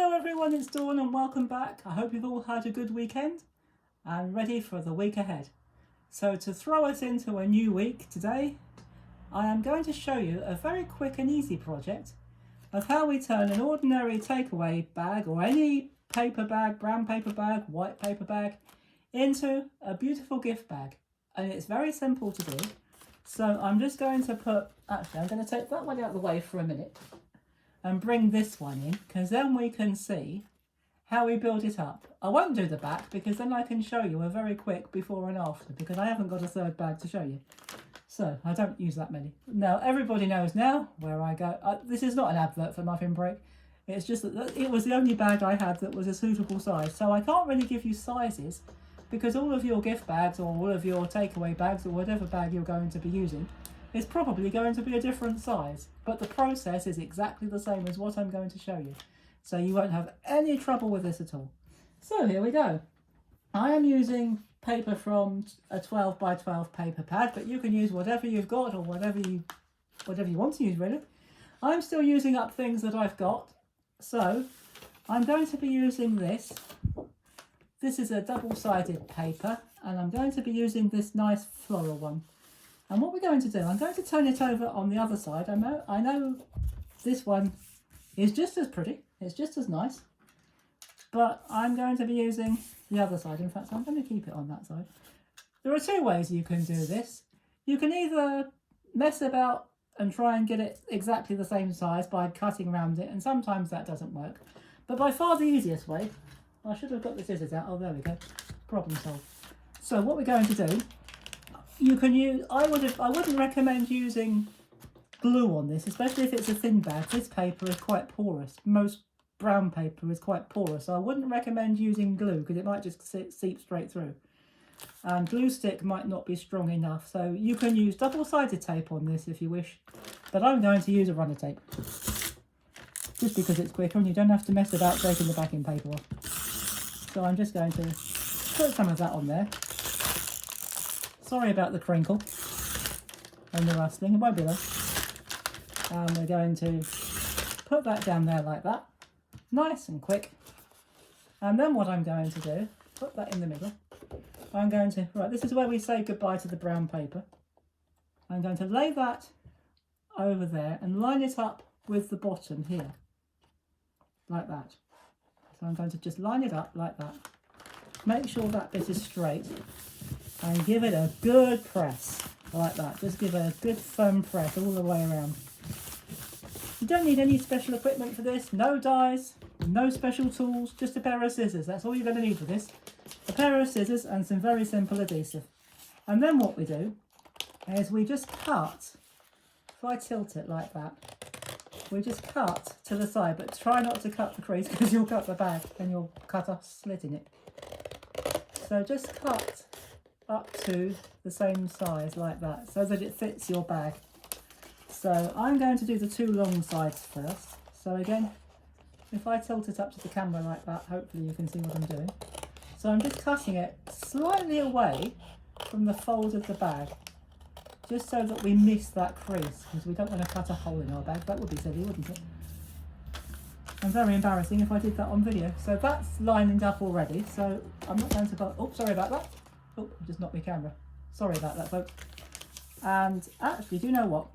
Hello everyone, it's Dawn and welcome back. I hope you've all had a good weekend and ready for the week ahead. So to throw us into a new week today, I am going to show you a very quick and easy project of how we turn an ordinary takeaway bag or any paper bag, brown paper bag, white paper bag, into a beautiful gift bag. And it's very simple to do. So I'm just going to I'm going to take that one out of the way for a minute and bring this one in, because then we can see how we build it up. I won't do the back because then I can show you a very quick before and after, because I haven't got a third bag to show you. So I don't use that many. Now everybody knows now where I go. This is not an advert for Muffin Break. It's just that it was the only bag I had that was a suitable size. So I can't really give you sizes because all of your gift bags or all of your takeaway bags or whatever bag you're going to be using is probably going to be a different size, but the process is exactly the same as what I'm going to show you. So you won't have any trouble with this at all. So here we go. I am using paper from a 12 by 12 paper pad, but you can use whatever you've got or whatever you want to use really. I'm still using up things that I've got. So I'm going to be using this. This is a double-sided paper and I'm going to be using this nice floral one. And what we're going to do, I'm going to turn it over on the other side. I know this one is just as pretty, it's just as nice, but I'm going to be using the other side. In fact, I'm going to keep it on that side. There are two ways you can do this. You can either mess about and try and get it exactly the same size by cutting around it, and sometimes that doesn't work. But by far the easiest way, I should have got the scissors out. Oh, there we go. Problem solved. So what we're going to do, you can use, I wouldn't recommend using glue on this, especially if it's a thin bag. This paper is quite porous. Most brown paper is quite porous, so I wouldn't recommend using glue because it might just seep straight through. And glue stick might not be strong enough, so you can use double-sided tape on this if you wish, but I'm going to use a runner tape just because it's quicker and you don't have to mess about taking the backing paper off. So I'm just going to put some of that on there. Sorry about the crinkle and the rustling, it won't be there. And we're going to put that down there like that, nice and quick. And then what I'm going to do, put that in the middle. I'm going to, right, this is where we say goodbye to the brown paper. I'm going to lay that over there and line it up with the bottom here, like that. So I'm going to just line it up like that. Make sure that bit is straight. And give it a good press, like that. Just give it a good firm press all the way around. You don't need any special equipment for this, no dies, no special tools, just a pair of scissors. That's all you're going to need for this. A pair of scissors and some very simple adhesive. And then what we do is we just cut, if I tilt it like that, we just cut to the side, but try not to cut the crease because you'll cut the bag and you'll cut a slit in it. So just cut up to the same size like that so that it fits your bag. So I'm going to do the two long sides first. So again, if I tilt it up to the camera like that, hopefully you can see what I'm doing. So I'm just cutting it slightly away from the fold of the bag, just so that we miss that crease, because we don't want to cut a hole in our bag. That would be silly, wouldn't it? And very embarrassing if I did that on video. So that's lining up already. So I'm not going to go, oh, sorry about that. Oh, I just knocked my camera. Sorry about that, folks. And actually, do you know what?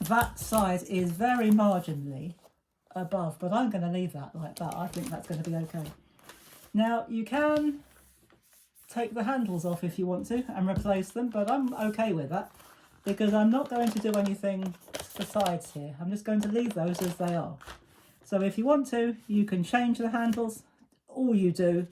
That side is very marginally above, but I'm going to leave that like that. I think that's going to be okay. Now, you can take the handles off if you want to and replace them, but I'm okay with that because I'm not going to do anything to the sides here. I'm just going to leave those as they are. So if you want to, you can change the handles. All you do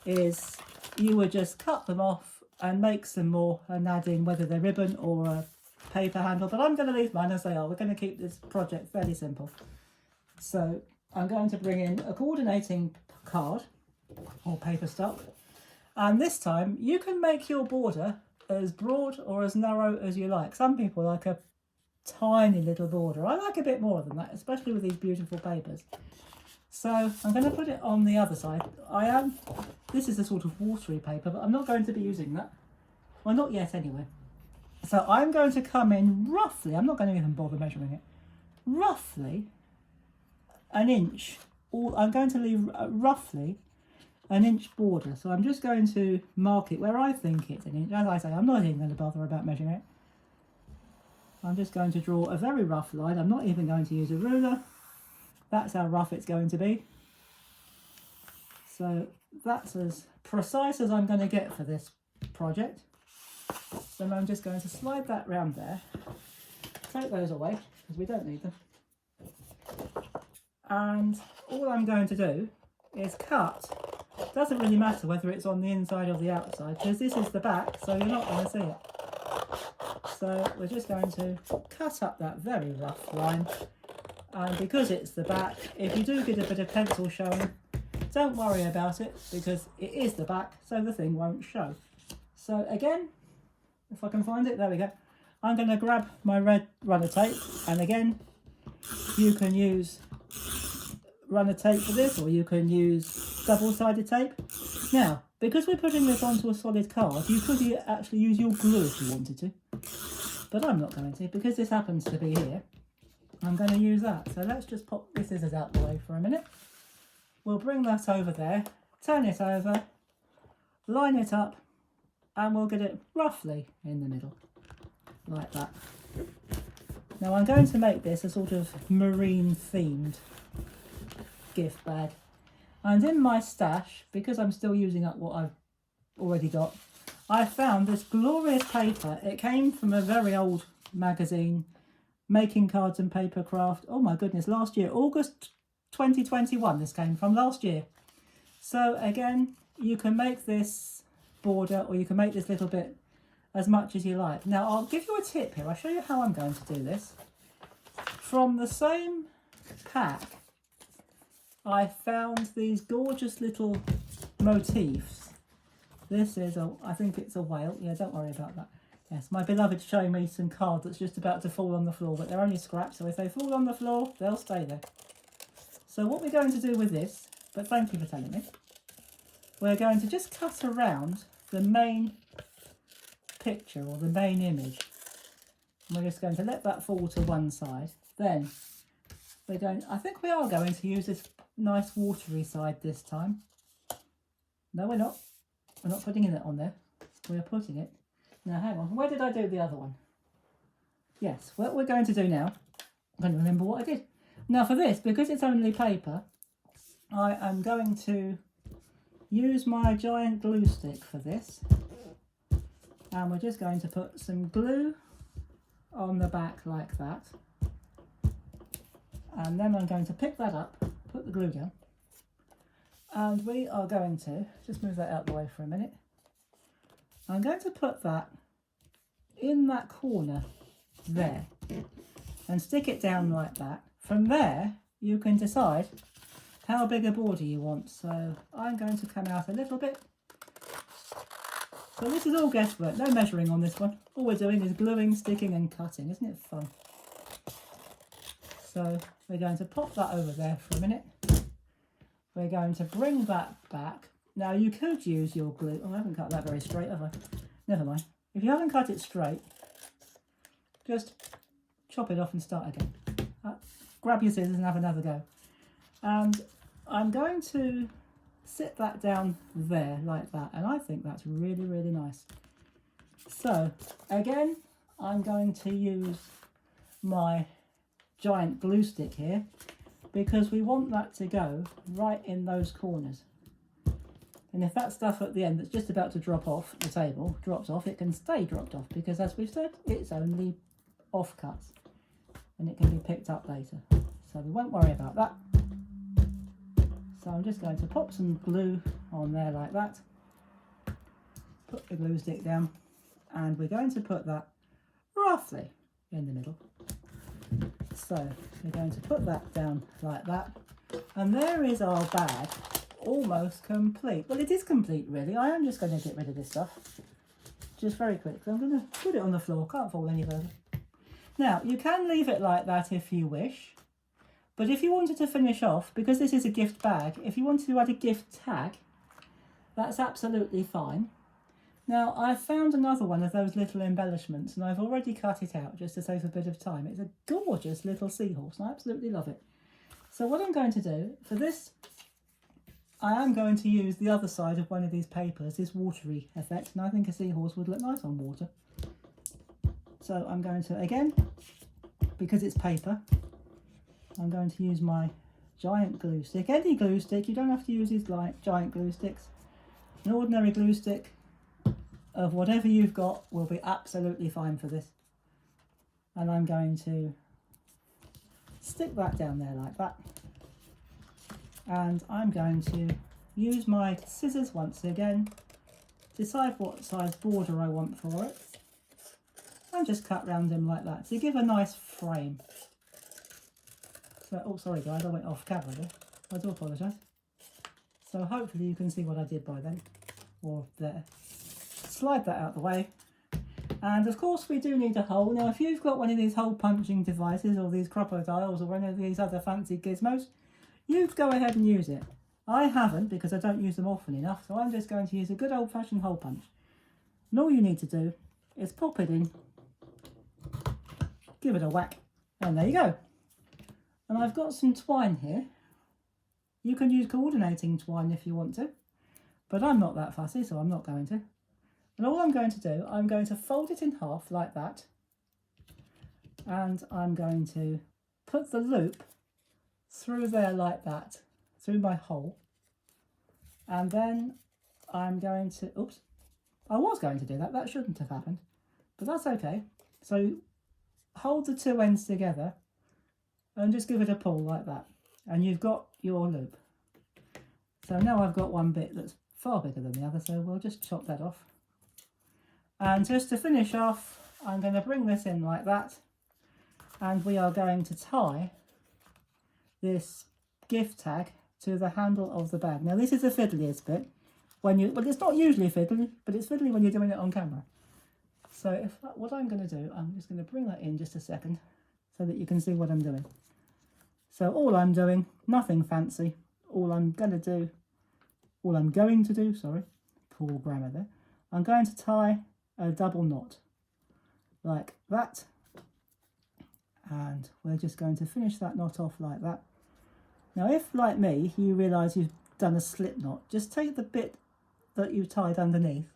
is you would just cut them off and make some more and add in whether they're ribbon or a paper handle, but I'm going to leave mine as they are. We're going to keep this project fairly simple. So I'm going to bring in a coordinating card or paper stock, and this time you can make your border as broad or as narrow as you like. Some people like a tiny little border. I like a bit more than that, especially with these beautiful papers. So I'm going to put it on the other side. This is a sort of watery paper, but I'm not going to be using that. Well, not yet anyway. So I'm going to come in roughly, I'm not going to even bother measuring it, roughly an inch I'm going to leave roughly an inch border. So I'm just going to mark it where I think it's an inch. As I say, I'm not even going to bother about measuring it. I'm just going to draw a very rough line. I'm not even going to use a ruler. That's how rough it's going to be. So that's as precise as I'm going to get for this project. So I'm just going to slide that round there. Take those away because we don't need them. And all I'm going to do is cut. It doesn't really matter whether it's on the inside or the outside because this is the back, so you're not going to see it. So we're just going to cut up that very rough line. And because it's the back, if you do get a bit of pencil showing, don't worry about it because it is the back, so the thing won't show. So again, if I can find it, there we go. I'm going to grab my red runner tape, and again, you can use runner tape for this, or you can use double-sided tape. Now, because we're putting this onto a solid card, you could actually use your glue if you wanted to, but I'm not going to because this happens to be here. I'm going to use that. So let's just pop the scissors out the way for a minute. We'll bring that over there, turn it over, line it up, and we'll get it roughly in the middle, like that. Now I'm going to make this a sort of marine themed gift bag. And in my stash, because I'm still using up what I've already got, I found this glorious paper. It came from a very old magazine, Making Cards and Paper Craft. Oh my goodness, last year, August 2021 this came from, last year. So again, you can make this border or you can make this little bit as much as you like. Now I'll give you a tip here. I'll show you how I'm going to do this. From the same pack, I found these gorgeous little motifs. This is I think it's a whale. Yeah, don't worry about that. Yes, my beloved's showing me some cards that's just about to fall on the floor, but they're only scraps, so if they fall on the floor, they'll stay there. So what we're going to do with this, but thank you for telling me, we're going to just cut around the main picture or the main image. And we're just going to let that fall to one side. Then I think we are going to use this nice watery side this time. No, we're not. We're not putting it on there. We're putting it. Now, hang on. Where did I do the other one? Yes, what we're going to do now, I don't remember what I did. Now for this, because it's only paper, I am going to use my giant glue stick for this. And we're just going to put some glue on the back like that. And then I'm going to pick that up, put the glue down. And we are going to, just move that out of the way for a minute. I'm going to put that in that corner there and stick it down like that. From there, you can decide how big a border you want. So I'm going to come out a little bit. So this is all guesswork, no measuring on this one. All we're doing is gluing, sticking and cutting. Isn't it fun? So we're going to pop that over there for a minute. We're going to bring that back. Now you could use your glue. Oh, I haven't cut that very straight, have I? Never mind. If you haven't cut it straight, just chop it off and start again. Grab your scissors and have another go. And I'm going to sit that down there like that. And I think that's really, really nice. So again, I'm going to use my giant glue stick here because we want that to go right in those corners. And if that stuff at the end that's just about to drop off the table drops off, it can stay dropped off because, as we've said, it's only offcuts and it can be picked up later. So we won't worry about that. So I'm just going to pop some glue on there like that. Put the glue stick down and we're going to put that roughly in the middle. So we're going to put that down like that. And there is our bag. Almost complete. Well, it is complete really. I am just going to get rid of this stuff just very quickly. I'm going to put it on the floor, can't fall any further. Now you can leave it like that if you wish, but if you wanted to finish off, because this is a gift bag, if you wanted to add a gift tag, that's absolutely fine. Now I've found another one of those little embellishments and I've already cut it out just to save a bit of time. It's a gorgeous little seahorse and I absolutely love it. So what I'm going to do for this, I am going to use the other side of one of these papers, this watery effect, and I think a seahorse would look nice on water. So I'm going to, again, because it's paper, I'm going to use my giant glue stick. Any glue stick, you don't have to use these like giant glue sticks. An ordinary glue stick of whatever you've got will be absolutely fine for this. And I'm going to stick that down there like that. And I'm going to use my scissors once again, decide what size border I want for it, and just cut round them like that to give a nice frame. So, oh sorry guys, I went off camera there. I do apologise. So hopefully you can see what I did by then, or there. Slide that out the way. And of course we do need a hole. Now if you've got one of these hole punching devices or these crocodiles or one of these other fancy gizmos, you go ahead and use it. I haven't because I don't use them often enough, so I'm just going to use a good old-fashioned hole punch. And all you need to do is pop it in, give it a whack, and there you go. And I've got some twine here. You can use coordinating twine if you want to, but I'm not that fussy, so I'm not going to. And all I'm going to do, I'm going to fold it in half like that, and I'm going to put the loop through there like that, through my hole, and then I'm going to, oops, I was going to do that, that shouldn't have happened, but that's okay. So hold the two ends together and just give it a pull like that, and you've got your loop. So now I've got one bit that's far bigger than the other, so we'll just chop that off. And just to finish off, I'm going to bring this in like that, and we are going to tie this gift tag to the handle of the bag. Now this is the fiddliest bit. Well, it's not usually fiddly, but it's fiddly when you're doing it on camera. So what I'm going to do, I'm just going to bring that in just a second so that you can see what I'm doing. So all I'm doing, nothing fancy, all I'm going to do, sorry, poor grammar there, I'm going to tie a double knot like that, and we're just going to finish that knot off like that. Now if, like me, you realise you've done a slip knot, just take the bit that you tied underneath,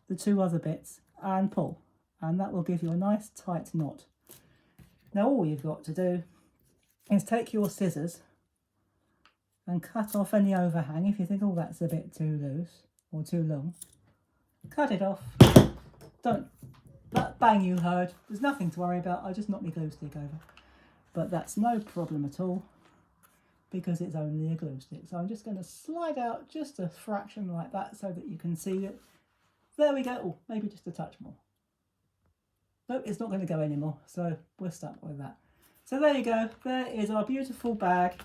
the two other bits, and pull, and that will give you a nice tight knot. Now all you've got to do is take your scissors and cut off any overhang. If you think, oh, that's a bit too loose or too long, cut it off. That bang you heard, there's nothing to worry about. I just knocked my glue stick over, but that's no problem at all because it's only a glue stick. So I'm just going to slide out just a fraction like that so that you can see it. There we go. Oh, maybe just a touch more. Nope, it's not going to go anymore, so we're stuck with that. So there you go, there is our beautiful bag,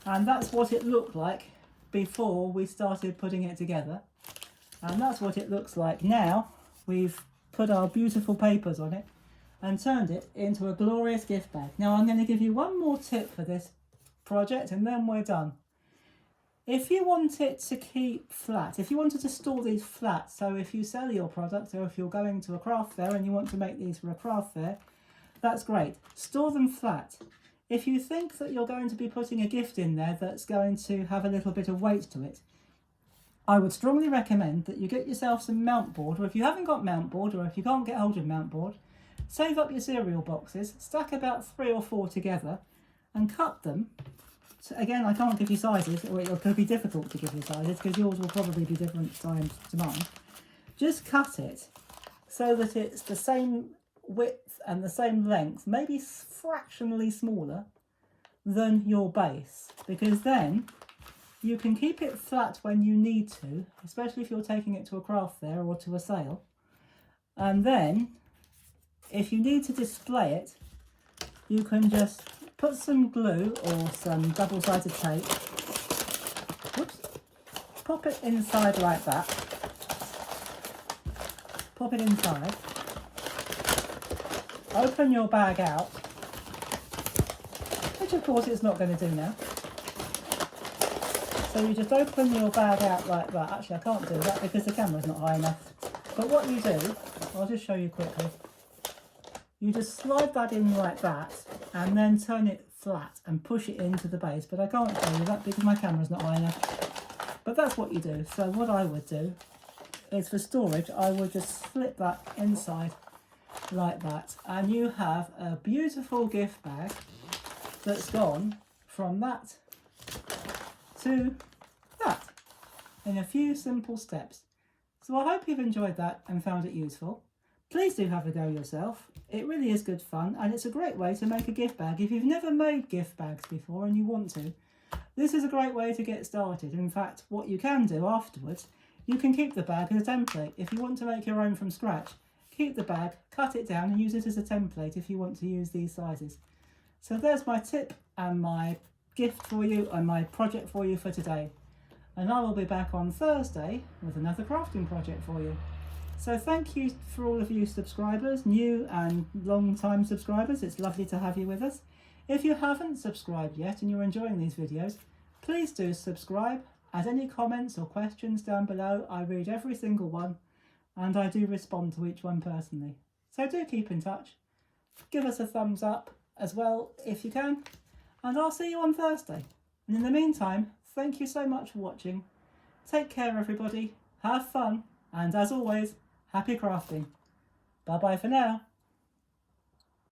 and that's what it looked like before we started putting it together, and that's what it looks like now. We've put our beautiful papers on it and turned it into a glorious gift bag. Now I'm going to give you one more tip for this project and then we're done. If you want it to keep flat, if you wanted to store these flat, so if you sell your product or if you're going to a craft fair and you want to make these for a craft fair, that's great. Store them flat. If you think that you're going to be putting a gift in there that's going to have a little bit of weight to it, I would strongly recommend that you get yourself some mount board, or if you haven't got mount board, or if you can't get hold of mount board, save up your cereal boxes, stack about 3 or 4 together and cut them. So again, I can't give you sizes, or it could be difficult to give you sizes because yours will probably be different size to mine. Just cut it so that it's the same width and the same length, maybe fractionally smaller than your base, because then you can keep it flat when you need to, especially if you're taking it to a craft fair or to a sale. And then if you need to display it, you can just put some glue or some double-sided tape, whoops, pop it inside like that, pop it inside, open your bag out, which of course it's not going to do now. So you just open your bag out like that. Actually I can't do that because the camera's not high enough. But what you do, I'll just show you quickly. You just slide that in like that and then turn it flat and push it into the base, but I can't show you that because my camera's not high enough. But that's what you do. So what I would do is, for storage, I would just slip that inside like that, and you have a beautiful gift bag that's gone from that to that in a few simple steps. So I hope you've enjoyed that and found it useful. Please do have a go yourself. It really is good fun, and it's a great way to make a gift bag. If you've never made gift bags before and you want to, this is a great way to get started. In fact, what you can do afterwards, you can keep the bag as a template. If you want to make your own from scratch, keep the bag, cut it down and use it as a template if you want to use these sizes. So there's my tip and my gift for you and my project for you for today. And I will be back on Thursday with another crafting project for you. So thank you for all of you subscribers, new and long time subscribers. It's lovely to have you with us. If you haven't subscribed yet and you're enjoying these videos, please do subscribe. Add any comments or questions down below. I read every single one and I do respond to each one personally. So do keep in touch. Give us a thumbs up as well if you can. And I'll see you on Thursday. And in the meantime, thank you so much for watching. Take care everybody, have fun, and as always, happy crafting. Bye bye for now.